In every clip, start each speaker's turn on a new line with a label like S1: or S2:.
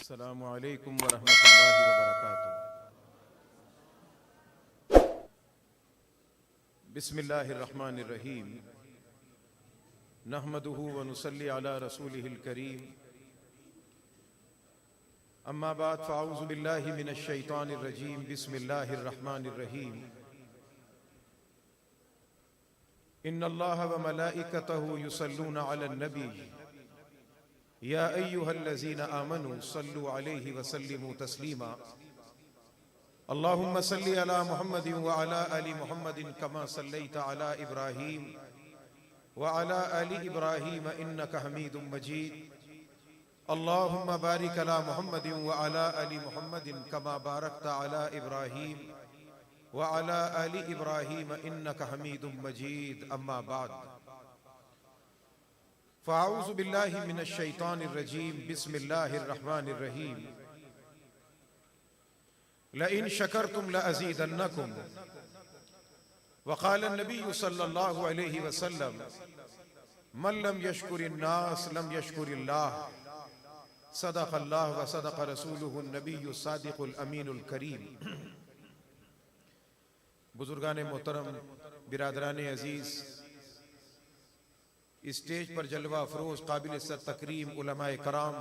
S1: अस्सलामु अलैकुम वरहमतुल्लाहि वबरकातुहू। बिस्मिल्लाहिर रहमानिर रहीम। नहमदुहु व नुसल्ली अला रसूलिहिल करीम। अम्मा बाद फ़अऊज़ु बिल्लाहि मिनश शैतानिर रजीम। बिस्मिल्लाहिर रहमानिर रहीम। इन्नल्लाहा व मलाइकतहु युसल्लूना अलन नबी या अय्युहल्लज़ीना आमनू सल्लु अलैहि व सल्लिमू तस्लीमा। अल्लाहुम्मा सल्लि अला मुहम्मदिन व अला आलि मुहम्मदिन कमा सल्लैता अला इब्राहीम व अला आलि इब्राहीम इन्नका हमीदुम मजीद। अल्लाहुम्मा बारिक अला मुहम्मदिन व अला आलि मुहम्मदिन कमा बारकता अला इब्राहीम व अला आलि इब्राहीम इन्नका हमीदुम मजीद। अम्मा बाद फ़अऊज़ु बिल्लाहि मिनश शैतानिर रजीम। बिस्मिल्लाहिर रहमानिर रहीम। लइन शकरतुम लअज़ीदन्नकुम व क़ाल नबिय्यु सल्लल्लाहु अलैहि वसल्लम मन लम यशकुरिन नास लम यशकुरिल्लाह। सदक़ल्लाह व सदक़ रसूलुहु नबिय्यु सादिक़ुल अमीनुल करीम। बुजुर्गान मोहतरम, बिरादरान अजीज, स्टेज पर जलवा अफरोज काबिल सर तकरीम उलमाए कराम,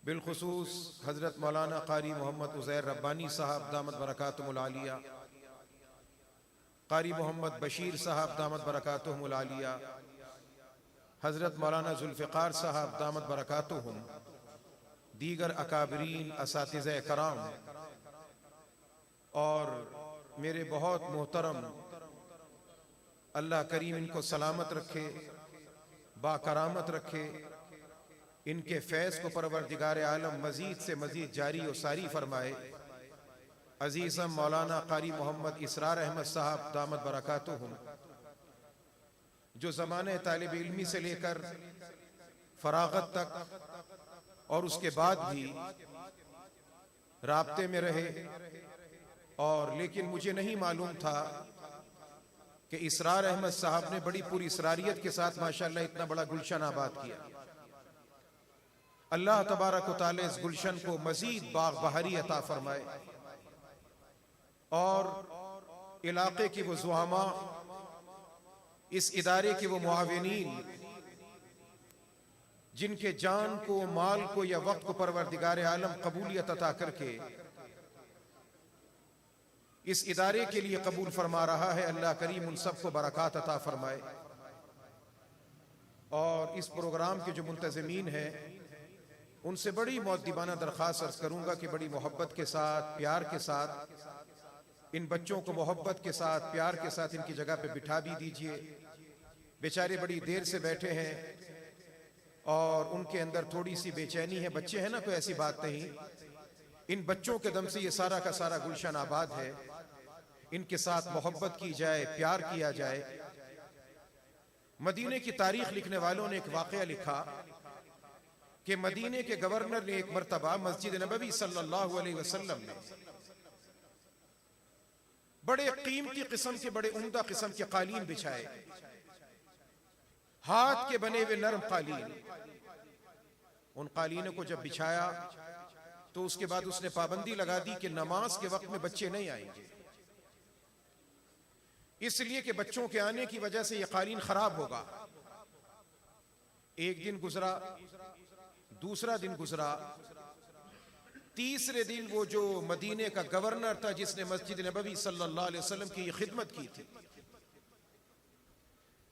S1: बिलखुसूस हजरत मौलाना कारी मोहम्मद उज़ैर रब्बानी साहब दामत बरकातुहुल आलिया, कारी मोहम्मद बशीर साहब दामत बरकातुहुल आलिया, हजरत मौलाना जुल्फ़िकार साहब दामत बरकातुहुम, दीगर अकाबरीन असातिज़े कराम और मेरे बहुत मोहतरम, अल्लाह करीम इनको सलामत रखे, बाकरामत रखे, इनके फैज़ को परवरदिगार आलम मजीद से मजीद जारी और सारी फरमाए। अजीज़म मौलाना कारी मोहम्मद इसरार अहमद साहब दामत बरकातुहुम, जो ज़माने तालिब इल्मी से लेकर फरागत तक और उसके बाद भी राब्ते में रहे, और लेकिन मुझे नहीं मालूम था कि इसरार अहमद साहब ने बड़ी पूरी इसरारियत के साथ माशाअल्लाह इतना बड़ा गुलशन आबाद किया। अल्लाह तबारक व तआला इस गुलशन को मजीद बाग बहारी अता फरमाए और इलाके की वो ज़ुआमा, इस इदारे के वो मुआविनीन जिनके जान को, माल को या वक्त को परवरदिगार आलम कबूलियत अता करके इस इदारे के लिए कबूल फरमा रहा है, अल्लाह करीम उन सबको बरक़ात अता फरमाए। और इस प्रोग्राम के जो मुंतज़मीन हैं उनसे बड़ी मुअद्दिबाना दरख्वास्त अर्ज़ करूँगा कि बड़ी मोहब्बत के साथ, प्यार के साथ इन बच्चों को मोहब्बत के साथ, प्यार के साथ इनकी जगह पे बिठा भी दीजिए। बेचारे बड़ी देर से बैठे हैं और उनके अंदर थोड़ी सी बेचैनी है। बच्चे हैं ना, कोई ऐसी बात नहीं। इन बच्चों के दम से ये सारा का सारा गुलशन आबाद है। इनके साथ मोहब्बत की जाए, प्यार किया जाए। मदीने की तारीख लिखने वालों ने एक वाक़या लिखा कि मदीने के गवर्नर ने एक मर्तबा मस्जिद नबवी सल्लल्लाहु अलैहि वसल्लम में बड़े कीमती किस्म के, बड़े उम्दा किस्म के कालीन बिछाए, हाथ के बने हुए नरम कालीन। उन कालीनों को जब बिछाया तो उसके बाद उसने पाबंदी लगा दी कि नमाज के वक्त में बच्चे नहीं आएंगे, इसलिए कि बच्चों के आने की वजह से यह कालीन खराब होगा। एक दिन गुजरा, दूसरा दिन गुजरा, तीसरे दिन वो जो मदीने का गवर्नर था जिसने मस्जिद नबवी सल्लल्लाहु अलैहि वसल्लम की खिदमत की थी,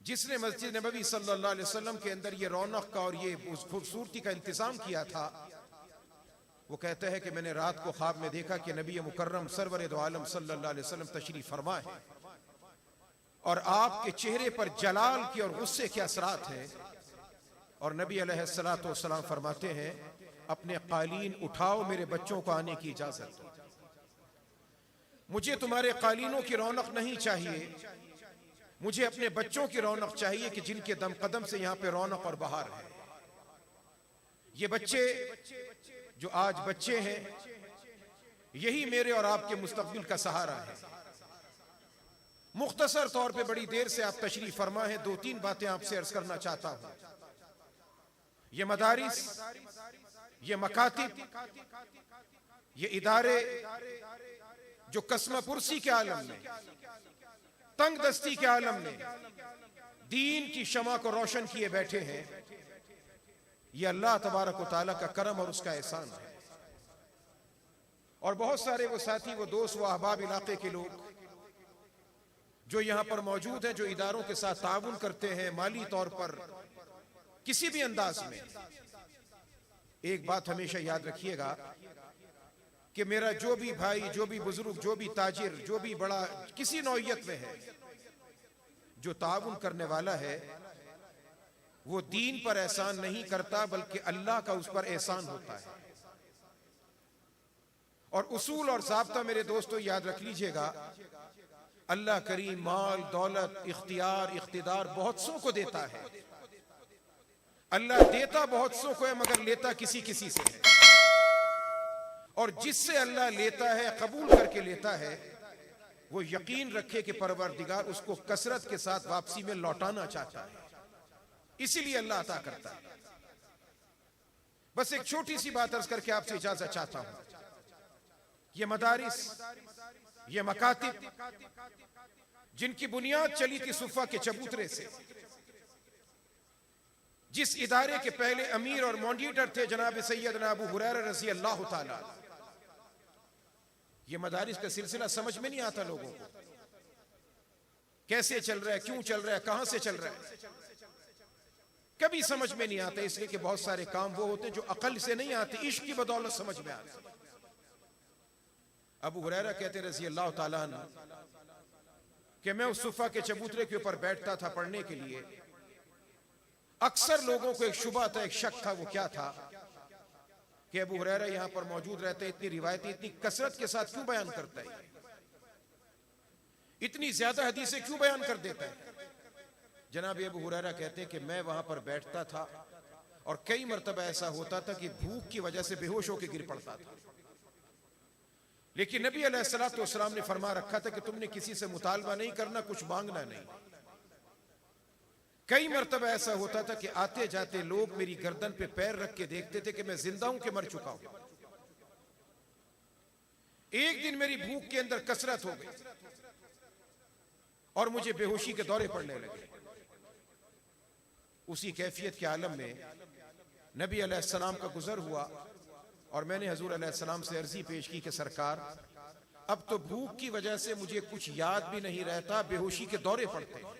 S1: जिसने मस्जिद नबवी सल्लल्लाहु अलैहि वसल्लम के अंदर ये रौनक का और ये खूबसूरती का इंतजाम किया था, वो कहता है कि मैंने रात को ख्वाब में देखा कि नबी मुकर्रम सरवर दो आलम सल्लल्लाहु अलैहि वसल्लम तशरीफ फरमा है और आपके चेहरे पर जलाल की और गुस्से के असरात हैं। और नबी अलैहिस्सलातु वस्सलाम फरमाते हैं, अपने कालीन उठाओ, मेरे बच्चों को आने की इजाजत दो। मुझे तुम्हारे कालीनों की रौनक नहीं चाहिए, मुझे अपने बच्चों की रौनक चाहिए कि जिनके दम कदम से यहां पे रौनक और बहार है। ये बच्चे जो आज बच्चे हैं, यही मेरे और आपके मुस्तकबिल का सहारा है। मुख्तसर तौर पे बड़ी देर से आप तशरीफ फरमा है, दो तीन बातें आपसे अर्ज करना चाहता हूं। ये मदारिस, ये मकातिब, ये इदारे जो कसम पुरसी के आलम में, तंग दस्ती के आलम में दीन की शमा को रोशन किए बैठे हैं, ये अल्लाह तबारक व तआला का करम और उसका एहसान है। और बहुत सारे वो साथी, वो दोस्त, वो अहबाब इलाके के लोग जो यहां पर मौजूद हैं, जो इदारों के साथ ताउन करते हैं माली तौर पर किसी भी अंदाज में, एक बात हमेशा याद रखिएगा कि मेरा जो भी भाई, जो भी बुजुर्ग, जो भी ताजिर, जो भी बड़ा किसी नौइयत में है, जो ताउन करने वाला है, वो दीन पर एहसान नहीं करता बल्कि अल्लाह का उस पर एहसान होता है। और उसूल और ज़ाब्ता मेरे दोस्तों याद रख लीजिएगा, अल्लाह करीम माल, दौलत, इख्तियार, इख्तिदार बहुत सौ को देता है। अल्लाह देता बहुत सौ को है मगर लेता किसी किसी से है। और जिससे अल्लाह लेता है, कबूल करके लेता है, वो यकीन रखे कि परवरदिगार उसको कसरत के साथ वापसी में लौटाना चाहता है, इसीलिए अल्लाह अता करता है। बस एक छोटी सी बात अर्ज करके आपसे इजाजत चाहता हूं। ये मदारिस, ये मकातिब जिनकी बुनियाद चली थी सुफ़ा के चबूतरे से, जिस इदारे के पहले अमीर और मॉनिटर थे जनाब सैयदना अबू हुरैरा रज़ी अल्लाह ताला, ये मदारिस का सिलसिला समझ में नहीं आता लोगों को, कैसे चल रहा है, क्यों चल रहा है, कहां से चल रहा है, कभी समझ में नहीं आता। इसलिए कि बहुत सारे काम वो होते हैं जो अकल से नहीं आते, इश्क की बदौलत समझ में आते। अबू हुरैरा कहते रज़ी अल्लाह ताला अन्हु कि मैं उस सुफ़ा के चबूतरे के ऊपर बैठता था पढ़ने के लिए। अक्सर लोगों को एक शुबा था, एक शक था। वो क्या था कि अबू हुरैरा यहां पर मौजूद रहते, इतनी रिवायतें इतनी कसरत के साथ क्यों बयान करता है, इतनी ज्यादा हदीसें क्यों बयान कर देता है। जनाब अबू हुरैरा कहते हैं कि मैं वहां पर बैठता था और कई मरतबा ऐसा होता था कि भूख की वजह से बेहोश होकर गिर पड़ता था। लेकिन नबी अलैहिस्सलातु वस्सलाम ने फरमा रखा था कि तुमने किसी से मुतालबा नहीं करना, कुछ मांगना नहीं। कई मरतबा ऐसा होता था कि आते जाते लोग मेरी गर्दन पे पैर रख के देखते थे कि मैं जिंदा हूं कि मर चुका हूं। एक दिन मेरी भूख के अंदर कसरत हो गई और मुझे बेहोशी के दौरे पड़ने लगे। उसी कैफियत के आलम में नबी अलैहिस्सलाम का गुजर हुआ और मैंने हजूर अलैहिस्सलाम से अर्जी पेश की कि सरकार, अब तो भूख की वजह से मुझे कुछ याद भी नहीं रहता, बेहोशी के दौरे पड़ते हैं।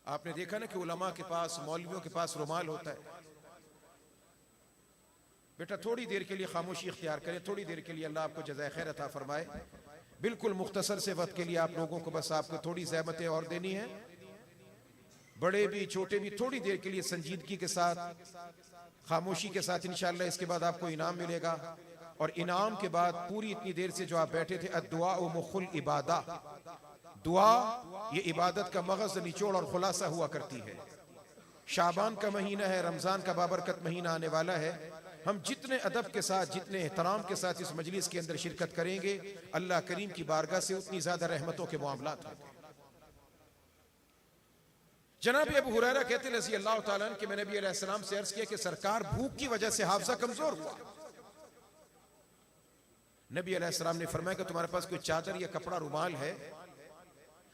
S1: आपने देखा ना कि उलमा के पास, मौलवियों के पास रुमाल होता है। बेटा थोड़ी देर के लिए खामोशी इख्तियार करें, थोड़ी देर के लिए, अल्लाह आपको जज़ाए खैर अता फरमाए। बिल्कुल मुख्तसर से वक्त के लिए आप लोगों को बस आपको थोड़ी ज़हमतें और देनी है। बड़े भी छोटे भी थोड़ी देर के लिए संजीदगी के साथ, खामोशी के साथ, इंशाअल्लाह इसके बाद आपको इनाम मिलेगा। और इनाम के बाद पूरी इतनी देर से जो आप बैठे थे, अद्दुआ मुखुल इबादा, दुआ ये इबादत का मगज़, निचोड़ और खुलासा हुआ करती है। शाबान का महीना है, रमजान का बाबरकत महीना आने वाला है। हम जितने अदब के साथ, जितने एहतराम के साथ इस मजलिस के अंदर शिरकत करेंगे, अल्लाह करीम की बारगाह से उतनी ज्यादा रहमतों के मामलात होंगे। जनाब अबू हुरैरा कहते रज़ी अल्लाह ताला अन्हु कि मैंने नबी अलैहिस्सलाम से अर्ज किया कि सरकार, भूख की वजह से हाफजा कमजोर हुआ। नबी अलैहिस्सलाम ने फरमाया कि तुम्हारे पास कोई चादर या कपड़ा, रुमाल है?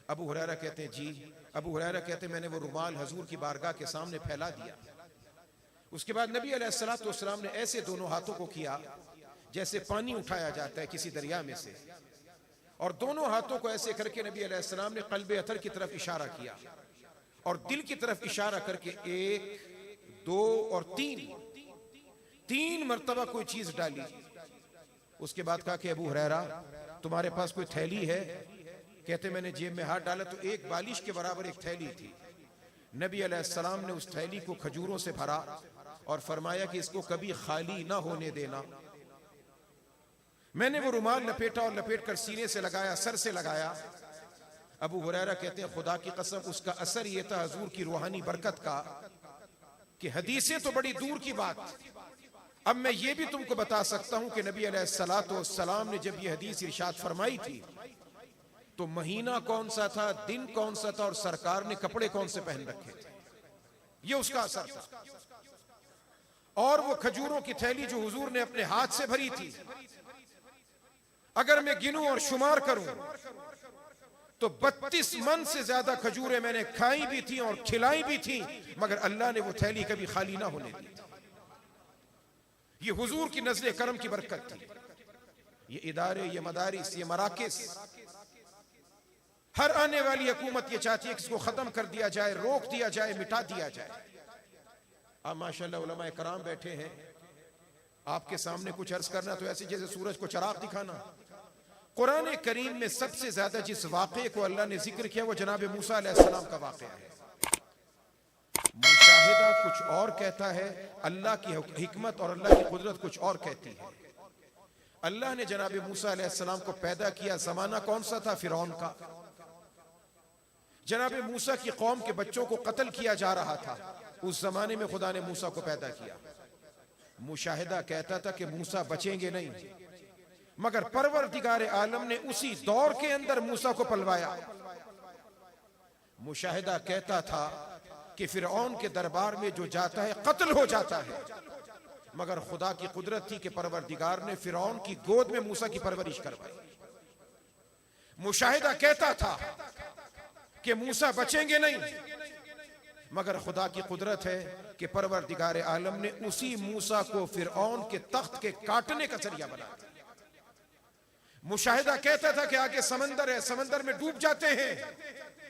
S1: अबू हुरैरा कहते हैं जी। अबू हुरैरा कहते हैं मैंने वो रुमाल हजूर की बारगाह के सामने फैला दिया। उसके बाद नबी अलैहिस्सलातु वस्सलाम ने ऐसे दोनों हाथों को किया जैसे पानी उठाया जाता है किसी दरिया में से, और दोनों हाथों को ऐसे करके नबी अलैहिस्सलाम ने क़ल्बे अतर की तरफ इशारा किया और दिल की तरफ इशारा करके 1, 2 और 3 मरतबा कोई चीज डाली। उसके बाद कहा कि अबू हुरैरा तुम्हारे पास कोई थैली है? कहते मैंने जेब में हाथ डाला तो एक बालिश के बराबर एक थैली थी। नबी अलैहिस्सलाम ने उस थैली को खजूरों से भरा और फरमाया कि इसको कभी खाली ना होने देना। मैंने वो रुमाल लपेटा और लपेट कर सीने से लगाया, सर से लगाया। अबू हुरैरा कहते हैं खुदा की कसम उसका असर ये था हजूर की रूहानी बरकत का कि हदीसें तो बड़ी दूर की बात, अब मैं ये भी तुमको बता सकता हूं कि नबी अलैहिस्सलातु वस्सलाम ने जब ये हदीस इरशाद फरमाई थी तो महीना कौन सा था, दिन कौन सा था और सरकार ने कपड़े कौन से पहन रखे थे। ये उसका असर था। और वो खजूरों की थैली जो हुजूर ने अपने हाथ से भरी थी, अगर मैं गिनूं और शुमार करूं तो 32 मन से ज्यादा खजूरें मैंने खाई भी थी और खिलाई भी थी, मगर अल्लाह ने वो थैली कभी खाली ना होने दी। ये हुजूर की नज़्र करम की बरकत थी। ये इदारे, ये मदारिस, ये मराकिस, हर आने वाली हुकूमत ये चाहती है कि इसको खत्म कर दिया जाए, रोक दिया जाए, मिटा दिया जाए। अब माशाअल्लाह उलमाए कराम बैठे हैं, आपके सामने कुछ अर्ज करना तो ऐसे जैसे सूरज को चराग दिखाना। कुरान करीम में सबसे ज्यादा जिस वाक़े को अल्लाह ने जिक्र किया वो जनाब मूसा अलैहिस्सलाम का वाक़या है। मुशाहिदा कुछ और कहता है, अल्लाह की हिकमत और अल्लाह की कुदरत कुछ और कहती है। अल्लाह ने जनाब मूसा अलैहिस्सलाम को पैदा किया, जमाना कौन सा था? फिरौन का। जनाब मूसा की कौम के बच्चों को कत्ल किया जा रहा था, उस जमाने में खुदा ने मूसा को पैदा किया। मुशाहिदा कहता था कि मूसा बचेंगे नहीं, मगर परवरदिगार आलम ने उसी दौर के अंदर मूसा को पलवाया। मुशाहिदा कहता था कि फिरौन के दरबार में जो जाता है कत्ल हो जाता है, मगर खुदा की कुदरत थी कि परवरदिगार ने फिरौन की गोद में मूसा की परवरिश करवाई। मुशाहिदा कहता था कि मूसा बचेंगे नहीं, मगर खुदा की कुदरत है कि परवरदिगार आलम ने उसी मूसा को फिरौन के तख्त के काटने का जरिया बनाया। मुशाहिदा कहता था कि आगे समंदर है, समंदर में डूब जाते हैं,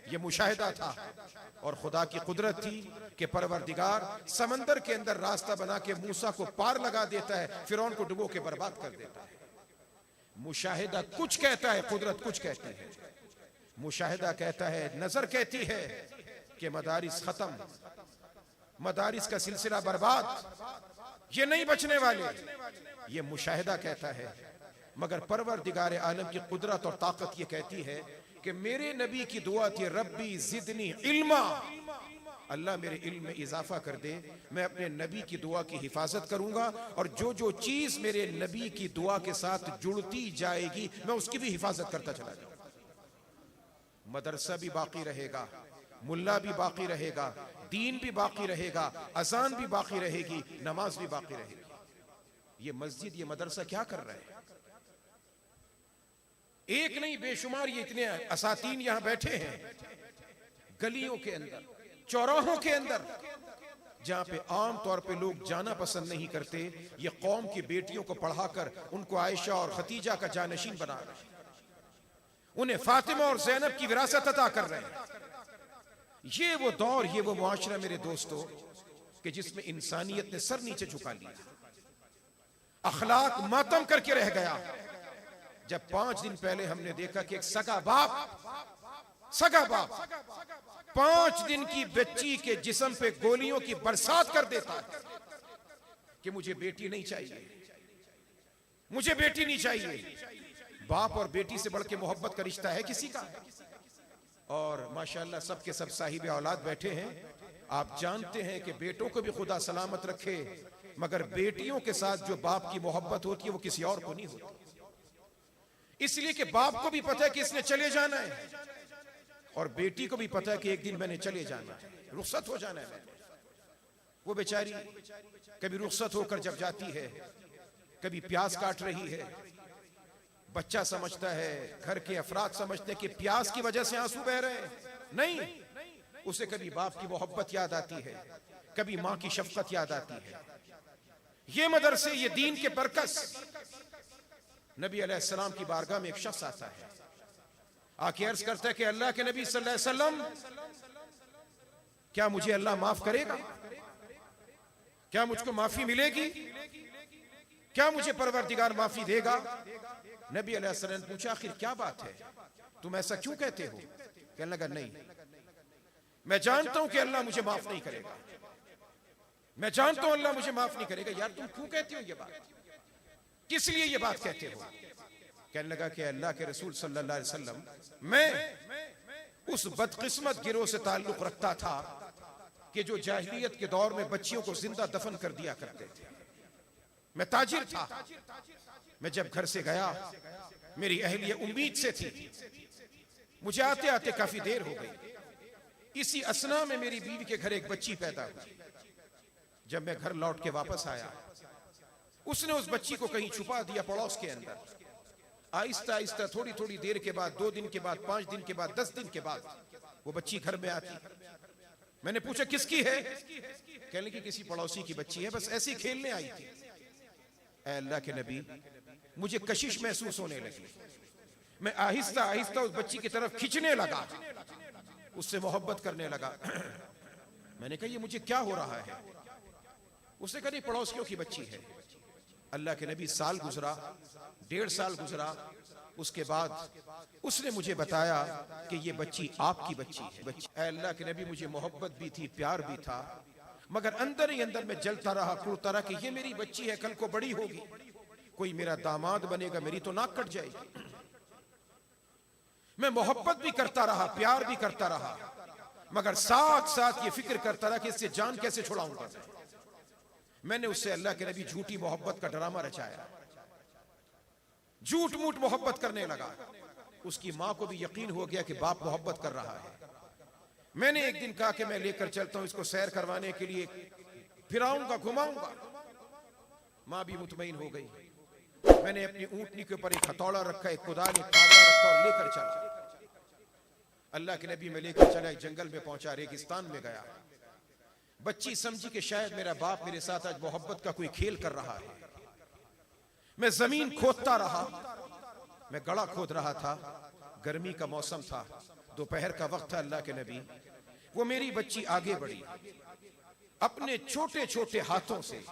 S1: ये मुशाहिदा था। और खुदा की कुदरत थी कि परवरदिगार समंदर के अंदर रास्ता बना के मूसा को पार लगा देता है, फिरौन को डुबो के बर्बाद कर देता है। मुशाहिदा कुछ कहता है, कुदरत कुछ कहती है। मुशाहिदा कहता है, नजर कहती है कि मदारिस खत्म, मदारिस का सिलसिला बर्बाद, ये नहीं बचने वाले, ये मुशाहिदा कहता है। मगर परवरदिगार आलम की कुदरत और ताकत ये कहती है कि मेरे नबी की दुआ थी, रब्बी जिदनी इल्मा, अल्लाह मेरे इल्म में इजाफा कर दे, मैं अपने नबी की दुआ की हिफाजत करूंगा और जो जो चीज मेरे नबी की दुआ के साथ जुड़ती जाएगी मैं उसकी भी हिफाजत करता चला जाऊंगा। मदरसा भी बाकी रहेगा, मुल्ला भी बाकी रहेगा, दीन भी बाकी रहेगा, अजान भी बाकी रहेगी, नमाज भी बाकी रहेगी। ये मस्जिद, ये मदरसा क्या कर रहे हैं? एक नहीं बेशुमार ये इतने असातीन यहां बैठे हैं, गलियों के अंदर, चौराहों के अंदर, जहां पे आम तौर पे लोग जाना पसंद नहीं करते, ये कौम की बेटियों को पढ़ाकर उनको आयशा और खतीजा का जानशीन बना रहे हैं, उन्हें फातिमा और ज़ैनब की विरासत अता कर रहे हैं। ये वो दौर, ये वो मुआशरा मेरे दोस्तों कि जिसमें इंसानियत ने सर नीचे झुका लिया, अखलाक मातम करके रह गया। जब 5 दिन पहले हमने देखा कि एक सगा बाप 5 दिन की बच्ची के जिस्म पे गोलियों की बरसात कर देता है कि मुझे बेटी नहीं चाहिए, मुझे बेटी नहीं चाहिए। बाप और बेटी से बढ़ के मोहब्बत का रिश्ता है किसी का? और माशाअल्लाह सब के सब साहिब औलाद बैठे हैं। आप जानते हैं कि बेटों को भी खुदा सलामत रखे, मगर बेटियों के साथ जो बाप की मोहब्बत होती है वो किसी और को नहीं होती। इसलिए कि बाप को भी पता है कि इसने चले जाना है और बेटी को भी पता है कि एक दिन मैंने चले जाना है, रुखसत हो जाना है। वो बेचारी कभी रुखसत होकर जब जाती है, कभी प्यास काट रही है, बच्चा समझता है, घर के अफराद समझते हैं कि प्यास की वजह से आंसू बह रहे हैं, नहीं, उसे कभी बाप की मोहब्बत याद आती है, कभी मां की शफकत याद आती है। ये मदरसे, ये दीन के बरकस। नबी अलैहिस्सलाम की बारगाह में एक शख्स आता है, आके अर्ज करता है कि अल्लाह के नबी सल्लल्लाहु अलैहि वसल्लम, क्या मुझे अल्लाह माफ करेगा? क्या मुझको माफी मिलेगी? क्या मुझे परवरदिगार माफी देगा? नबी अलैहिस्सलाम ने पूछा, आखिर क्या बात है, तुम ऐसा क्यों कहते हो? कहने लगा, नहीं, मैं जानता हूं कि अल्लाह मुझे माफ नहीं करेगा, मैं जानता हूं अल्लाह मुझे माफ नहीं करेगा। यार तुम क्यों कहते हो ये बात, किस लिए ये बात कहते हो? कहने लगा कि अल्लाह के रसूल सल्लल्लाहु अलैहि वसल्लम, मैं उस बदकिस्मत गिरोह से ताल्लुक रखता था कि जो जाहिलियत के दौर में बच्चियों को जिंदा दफन कर दिया करते थे। मैं ताजिर था, मैं जब घर से गया मेरी अहलिया उम्मीद से थी, मुझे आते आते काफी देर हो गई, इसी असना में मेरी बीवी के घर एक बच्ची पैदा हुई। जब मैं घर लौट के वापस आया, उसने उस बच्ची को कहीं छुपा दिया पड़ोस के अंदर। आहिस्ता आहिस्ता थोड़ी थोड़ी देर के बाद, 2 दिन के बाद, 5 दिन के बाद, 10 दिन के बाद वो बच्ची घर में आती। मैंने पूछा किसकी है? कहने लगी किसी पड़ोसी की बच्ची है, बस ऐसी खेलने आई थी। ऐ अल्लाह के नबी, मुझे कशिश महसूस होने लगी। मैं आहिस्ता आहिस्ता उस बच्ची की तरफ खींचने लगा, उससे मोहब्बत करने लगा। मैंने कहा ये मुझे क्या हो रहा है? उसने कहा पड़ोसियों की बच्ची है। अल्लाह के नबी, साल गुजरा, 1.5 साल गुजरा, उसके बाद उसने मुझे बताया कि ये बच्ची आपकी बच्ची है। ऐ अल्लाह के नबी, मुझे मोहब्बत भी थी, प्यार भी था, मगर अंदर ही अंदर में जलता रहा, कुड़ता रहा कि ये मेरी बच्ची है, कल को बड़ी होगी, कोई मेरा दामाद बनेगा, मेरी तो नाक कट जाएगी। मैं मोहब्बत भी करता रहा, प्यार भी करता रहा, मगर साथ साथ ये फिक्र करता रहा कि इससे जान कैसे छुड़ाऊंगा। मैंने उससे अल्लाह के नबी झूठी मोहब्बत का ड्रामा रचाया, झूठ मूठ मोहब्बत करने लगा। उसकी मां को भी यकीन हो गया कि बाप मोहब्बत कर रहा है। मैंने एक दिन कहा कि मैं लेकर चलता हूं इसको सैर करवाने के लिए, फिराऊंगा, घुमाऊंगा। मां भी मुतमईन हो गई। मैंने अपनी ऊंटनी के ऊपर एक हथौड़ा रखा, एक कुदाल, एक कावड़ा रखा और लेकर चला। अल्लाह के नबी में लेकर चला, एक जंगल में पहुंचा, रेगिस्तान में गया। बच्ची समझी कि शायद मेरा बाप मेरे साथ आज मोहब्बत का कोई खेल कर रहा है। मैं जमीन खोदता रहा, मैं गड़ा खोद रहा था। गर्मी का मौसम था, दोपहर का वक्त था। अल्लाह के नबी, वो मेरी बच्ची आगे बढ़ी, अपने छोटे छोटे हाथों से,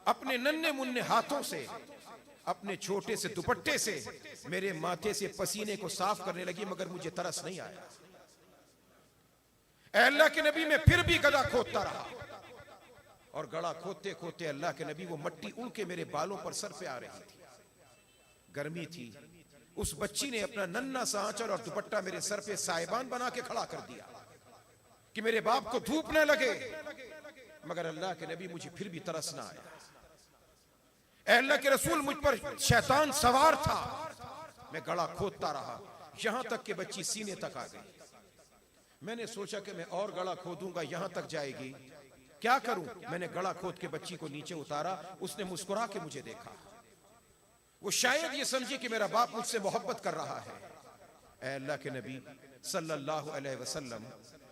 S1: अपने नन्हे मुन्ने हाथों से, अपने छोटे से दुपट्टे से मेरे माथे से पसीने को साफ करने लगी, मगर मुझे तरस नहीं आया। अल्लाह के नबी, मैं फिर भी गड़ा खोदता रहा, और गड़ा खोदते खोदते अल्लाह के नबी, वो मट्टी उड़ के मेरे बालों पर, सर पे आ रही थी। गर्मी थी। उस बच्ची ने अपना नन्हा सा आंचल और दुपट्टा मेरे सर पे साइबान बना के खड़ा कर दिया कि मेरे बाप को धूप न लगे, मगर अल्लाह के नबी, मुझे फिर भी तरस ना आया। अल्लाह के रसूल, मुझ पर शैतान सवार था। मैं गड़ा खोदता रहा, यहां तक कि बच्ची सीने तक आ गई। मैंने सोचा कि मैं और गड़ा खोदूंगा, यहां तक जाएगी, क्या करूं? मैंने गड़ा खोद के बच्ची को नीचे उतारा। उसने मुस्कुरा के मुझे देखा। वो शायद ये समझी कि मेरा बाप मुझसे मोहब्बत कर रहा है। ऐ अल्लाह के नबी सल्लल्लाहु अलैहि वसल्लम,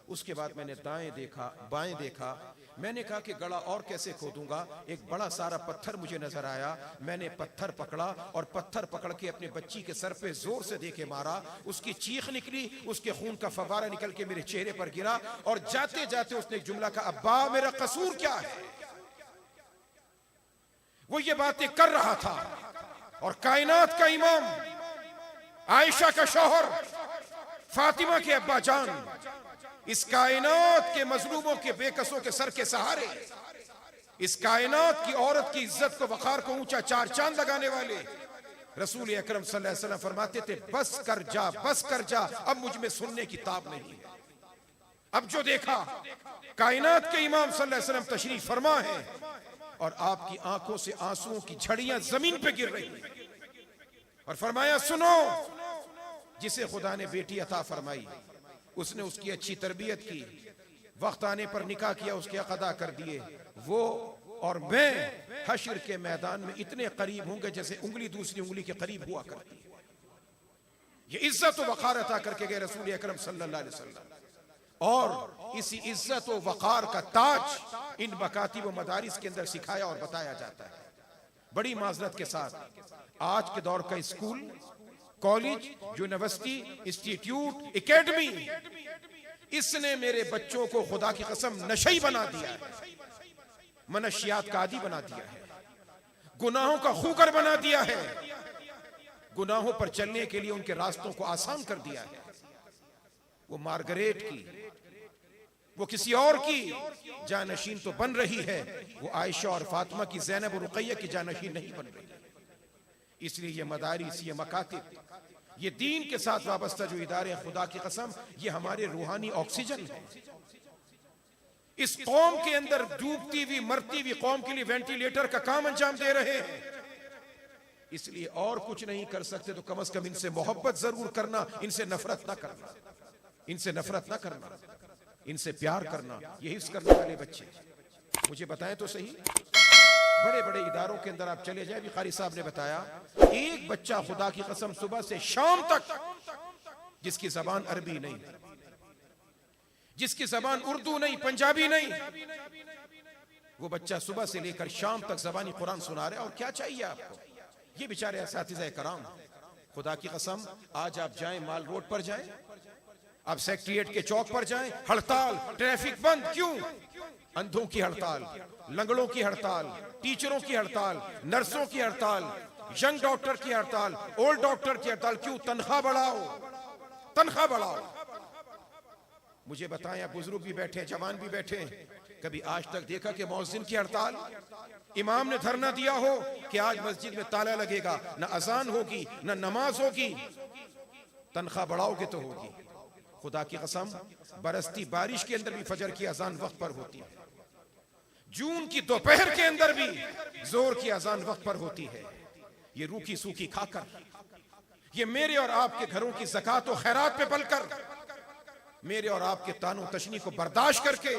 S1: उसके बाद मैंने दाएं देखा, बाएं देखा। मैंने कहा कि गड़ा और कैसे खोदूंगा? एक बड़ा सारा पत्थर मुझे नजर आया। मैंने पत्थर पकड़ा और पत्थर पकड़ के अपने बच्ची के सर पे जोर से देके मारा। उसकी चीख निकली, उसके खून का फवारा निकल के मेरे चेहरे पर गिरा, और जाते जाते उसने एक जुमला कहा, अब्बा मेरा कसूर क्या है? वो ये बातें कर रहा था, और कायनात का इमाम, आयशा का शौहर, फातिमा के अब्बा जान, इस कायनात के मजलूमों के, बेकसों के सर के सहारे, इस कायनात की औरत की इज्जत को, वकार को ऊंचा 4 चांद लगाने वाले रसूल अकरम सल्लल्लाहु अलैहि वसल्लम फरमाते थे, बस कर जा, बस कर जा, अब मुझ में सुनने की ताब नहीं है। अब जो देखा, कायनात के इमाम सल्लल्लाहु अलैहि वसल्लम तशरीफ फरमा है, और आपकी आंखों से आंसुओं की झड़ियां जमीन पे गिर रही, और फरमाया, सुनो, जिसे खुदा ने बेटी अता फरमाई, उसने उसकी अच्छी तरबियत की, वक्त आने पर निकाह किया, उसके हक अदा कर दिए, वो और मैं हश्र के मैदान में इतने करीब होंगे जैसे उंगली दूसरी उंगली के करीब हुआ करती है। ये इज्जत व वकार अता करके गए रसूल अकरम सल्लल्लाहु अलैहि वसल्लम, और इसी इज्जत व वकार का ताज इन मकातिब व मदारिस के अंदर सिखाया और बताया जाता है। बड़ी माजरत के साथ, आज के दौर का school, college, university, institute, academy, इसने मेरे बच्चों को खुदा की कसम नशई बना दिया है, मनशियात का आदी बना दिया है, गुनाहों का खूकर बना दिया है, गुनाहों पर चलने के लिए उनके रास्तों को आसान कर दिया है। वो मार्गरेट की, वो किसी और की जानशीन तो बन रही है, वो आयशा और फातिमा की, ज़ैनब और रुक़ैया की जानशीन नहीं बन रही। इसलिए ये मदारिस, ये मकातिब, ये दीन के साथ वाबस्ता जो इदारे, खुदा की कसम, ये हमारे रूहानी ऑक्सीजन है। इस कौम के अंदर डूबती हुई, मरती हुई कौम के लिए वेंटिलेटर का काम अंजाम दे रहे हैं। इसलिए और कुछ नहीं कर सकते तो कम से कम इनसे मोहब्बत जरूर करना, इनसे नफरत ना करना, इनसे नफरत ना करना। इनसे प्यार करना, ये हिफ्ज करने वाले बच्चे। मुझे बताएं तो सही, बड़े बड़े इदारों के अंदर आप चले जाए, अभी कारी साहब ने बताया, एक बच्चा खुदा की कसम सुबह से शाम तक जिसकी जबान अरबी नहीं, जिसकी जबान उर्दू नहीं, पंजाबी नहीं, वो बच्चा सुबह से लेकर शाम तक जबानी कुरान सुना रहे। और क्या चाहिए आपको? ये बेचारे असातिज़ा कराम, खुदा की कसम, आज आप जाएं माल रोड पर जाएं, आप सेक्रेटेरिएट के चौक पर जाएं, हड़ताल, ट्रैफिक बंद, क्यों? अंधों की हड़ताल, लंगड़ों की हड़ताल, टीचरों की हड़ताल, नर्सों की हड़ताल, यंग डॉक्टर की हड़ताल, ओल्ड डॉक्टर की हड़ताल, क्यों? तनख्वाह बढ़ाओ, तनख्वाह बढ़ाओ। मुझे बताएं, आप बुजुर्ग भी बैठे, जवान भी बैठे, कभी आज तक देखा कि मौज़िन की हड़ताल, इमाम ने धरना दिया हो कि आज मस्जिद में ताला लगेगा, न अजान होगी, न नमाज होगी? तनख्वाह बढ़ाओगे तो होगी। खुदा की कसम, बरसती बारिश के अंदर भी फजर की अजान वक्त पर होती है, जून की दोपहर के अंदर भी जोर की अजान वक्त पर होती है। ये रूखी सूखी खाकर, ये मेरे और आपके घरों की ज़कात और खैरात पे पलकर, मेरे और आपके तानो तशनी को बर्दाश्त करके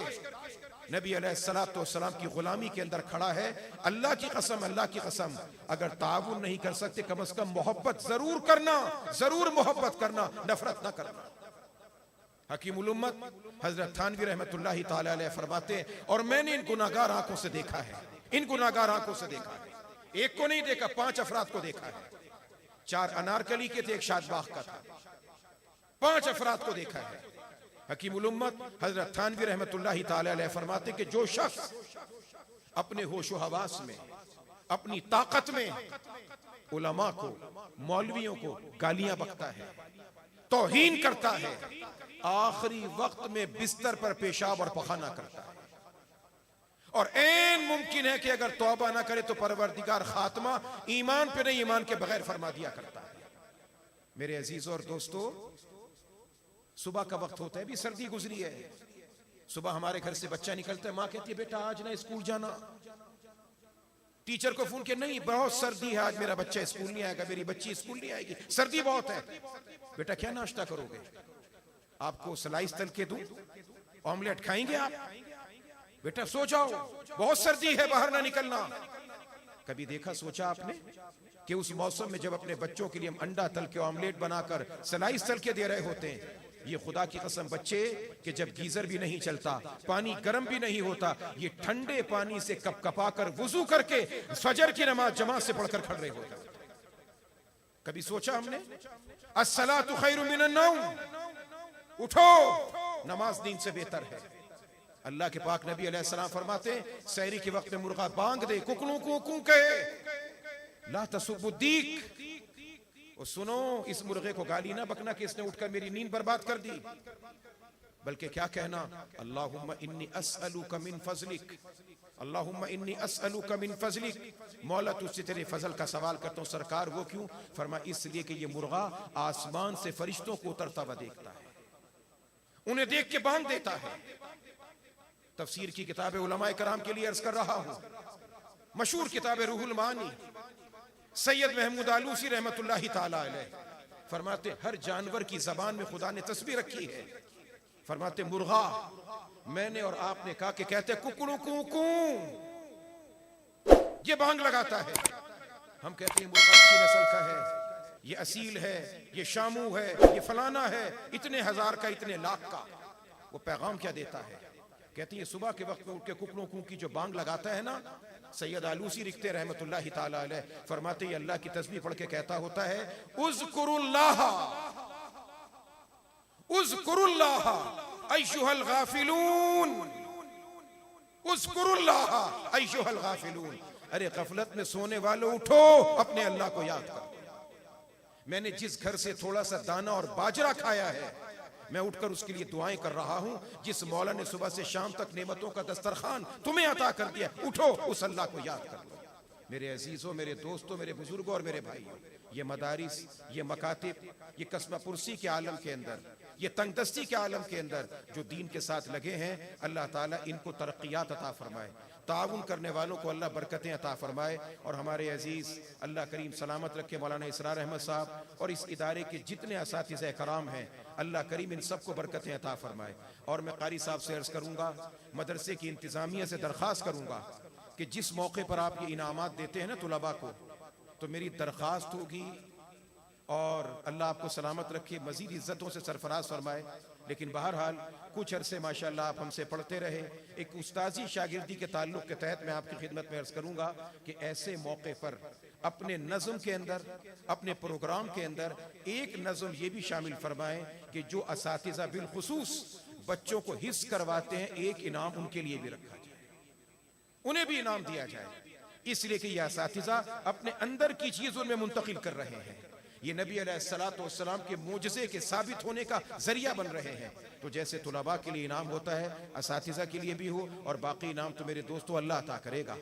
S1: नबी अलैहिस्सलातु वस्सलाम की गुलामी के अंदर खड़ा है। अल्लाह की कसम, अल्लाह की कसम, अगर ताउन नहीं कर सकते, कम से कम मोहब्बत जरूर करना, जरूर मोहब्बत करना, नफरत ना करना। हकीमुल उम्मत हजरत थानवी रहमतुल्लाहि ताला अलैह फरमाते हैं, और मैंने इन गुनाहगार आंखों से देखा है, इन गुनाहगार आंखों से देखा है, एक को नहीं देखा, 5 अफराद को देखा है। 4 अनारकली के थे, एक शादबाग का था, 5 अफराद को देखा है। हकीमुल उम्मत हजरत थानवी रहमतुल्लाहि ताला अलैह फरमाते कि जो शख्स अपने होशो हवास में, अपनी ताकत में उलमा को, मौलवियों को गालियां बकता है, तौहीन करता है, आखिरी वक्त में बिस्तर पर पेशाब और पखाना करता है, और ऐन मुमकिन है कि अगर तौबा ना करे तो परवरदिगार खात्मा ईमान पे नहीं, ईमान के बगैर फरमा दिया करता है। मेरे अजीजों और दोस्तों, सुबह का वक्त होता है, भी सर्दी गुजरी है, सुबह हमारे घर से बच्चा निकलता है, माँ कहती है बेटा आज ना स्कूल जाना, टीचर को फोन किया, नहीं बहुत सर्दी है, आज मेरा बच्चा स्कूल नहीं आएगा, मेरी बच्ची स्कूल नहीं आएगी, सर्दी बहुत है। बेटा क्या नाश्ता करोगे? आपको स्लाइस तल के दूं, ऑमलेट खाएंगे आप? बेटा सो जाओ, बहुत सर्दी है, बाहर ना निकलना। कभी देखा, सोचा आपने कि उस मौसम में जब अपने बच्चों के लिए हम अंडा तल के, ऑमलेट बनाकर, स्लाइस तल के दे रहे होते हैं, ये खुदा की कसम बच्चे कि जब गीजर भी नहीं चलता, पानी गर्म भी नहीं होता, ये ठंडे पानी से कपकपा कर वुजू करके फजर की नमाज जमात से पढ़कर खड़े होते। कभी सोचा हमने? अस्सलातु खैरुम मिनन नौम, उठो, नमाज नींद से बेहतर है। अल्लाह के पाक नबी अलैहिस्सलाम फरमाते, सहरी के वक्त में मुर्गा बांग दे, कुकड़ू को कू कहे, ला तसुबुद्दीक, और सुनो, इस मुर्गे को गाली ना बकना कि इसने उठकर मेरी नींद बर्बाद कर दी, बल्कि क्या कहना, अल्लाहुम्मा इन्नी अस्अलुका मिन फज़लिक, अल्लाहुम्मा इन्नी अस्अलुका मिन फज़लिक, मौला तुझसे तेरे फजल का सवाल करता हूँ। सरकार वो क्यों? फरमा इसलिए कि ये मुर्गा आसमान से फरिश्तों को उतरता हुआ देखता है, उन्हें देख के बांध देता है। तफसीर की किताब उलमाए कराम के लिए अर्ज कर रहा हूं, मशहूर किताब रूहुल मानी, सैयद महमूद आलूसी रहमतुल्लाहि ताला अलैह फरमाते, हर जानवर की जबान में खुदा ने तस्बीह रखी है। फरमाते मुर्गा, मैंने और आपने कहा कि कहते कुकड़ू कू, ये बांग लगाता है, हम कहते हैं मुर्गा की नस्ल का है, ये असील है, ये शामू है, ये फलाना है, इतने हजार का, इतने लाख का। वो पैगाम क्या देता है? कहती है सुबह के वक्त में उठ के कुकड़ों कू की जो बांग लगाता है ना, सैयद आलूसी लिखते रहमतुल्लाहि ताला अलैह, फरमाते ये अल्लाह की तस्बीह पढ़ के कहता होता है, उज़्कुरुल्लाह उज़्कुरुल्लाह अय्युहल गाफिलून, उज़्कुरुल्लाह अय्युहल गाफिलून, अरे गफलत में सोने वालों उठो, अपने अल्लाह को याद करो। मैंने जिस घर से थोड़ा सा दाना और बाजरा खाया है, मैं उठकर उसके लिए दुआएं कर रहा हूं। जिस मौला ने सुबह से शाम तक नेमतों का दस्तरखान तुम्हें अता कर दिया, उठो, उस अल्लाह को याद कर लो। मेरे अजीजों, मेरे दोस्तों, मेरे बुजुर्गों और मेरे भाइयों, ये मदारिस, ये मकातिब, ये कस्मा पुरसी के आलम के अंदर, ये तंगदस्ती के आलम के अंदर जो दीन के साथ लगे हैं, अल्लाह ताला इनको तरक्कियात अता फरमाए, ताउन करने वालों को अल्लाह बरकतें अता फरमाए। और हमारे अजीज़ अल्लाह करीम सलामत रखे मौलाना इसरार अहमद साहब और इस इदारे के जितने असातिज़े कराम हैं, अल्लाह करीम इन सबको बरकतें अता फरमाए। और मैं कारी साहब से अर्ज़ करूँगा, मदरसे की इंतज़ामिया से दरख्वास्त करूँगा कि जिस मौके पर आप ये इनामात देते हैं ना तुलबा को, तो मेरी दरख्वास्त होगी और अल्लाह आपको सलामत रखे, मज़ीद इज़्ज़तों से सरफराज फरमाए। लेकिन बहरहाल कुछ अरसे माशाअल्लाह आप हमसे पढ़ते रहे। एक उस्ताजी शागिर्दी के ताल्लुक़ के तहत मैं आपकी खिदमत में अर्ज़ करूँगा कि ऐसे मौके पर अपने नज़म के अंदर, अपने प्रोग्राम के अंदर एक नज़म ये भी शामिल फरमाएं कि जो असातिज़ा बिलखुसूस बच्चों को हिस्स करवाते हैं, एक इनाम उनके लिए भी रखा जाए, उन्हें भी इनाम दिया जाए, इसलिए कि यह असातिज़ा अपने अंदर की चीज़ उनमें मुंतकिल कर रहे हैं। ये नबी अलैहिस्सलातु वस्सलाम के मोजज़े के साबित होने का जरिया बन रहे हैं। तो जैसे तुलबा के लिए इनाम होता है, असातिज़ा के लिए भी हो, और बाकी इनाम तो मेरे दोस्तों अल्लाह अता करेगा।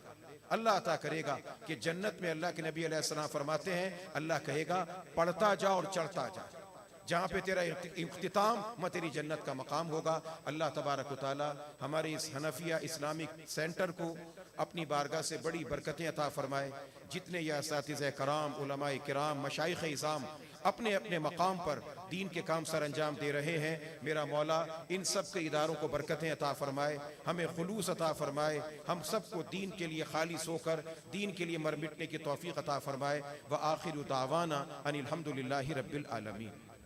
S1: अल्लाह अता करेगा कि जन्नत में अल्लाह के नबी अलैहिस्सलाम फरमाते हैं, अल्लाह कहेगा पढ़ता जा और चढ़ता जा, जहाँ पे तेरा इख्तिताम वहाँ तेरी जन्नत का मकाम होगा। अल्लाह तबारक व तआला हमारे इस हनफिया इस्लामिक सेंटर को अपनी बारगाह से बड़ी बरकतें अता फरमाए। जितने यह असातिज़े कराम, उलमाए किराम, मशाइख़ इज़ाम अपने अपने मकाम पर दीन के काम सर अंजाम दे रहे हैं, मेरा मौला इन सब के इदारों को बरकतें अता फरमाए, हमें खुलूस अता फरमाए, हम सबको दीन के लिए खालिस होकर दीन के लिए मर मिटने की तौफीक अता फरमाए। व आखिरु दावाना अनिल हम्दुलिल्लाहि रब्बिल आलमीन।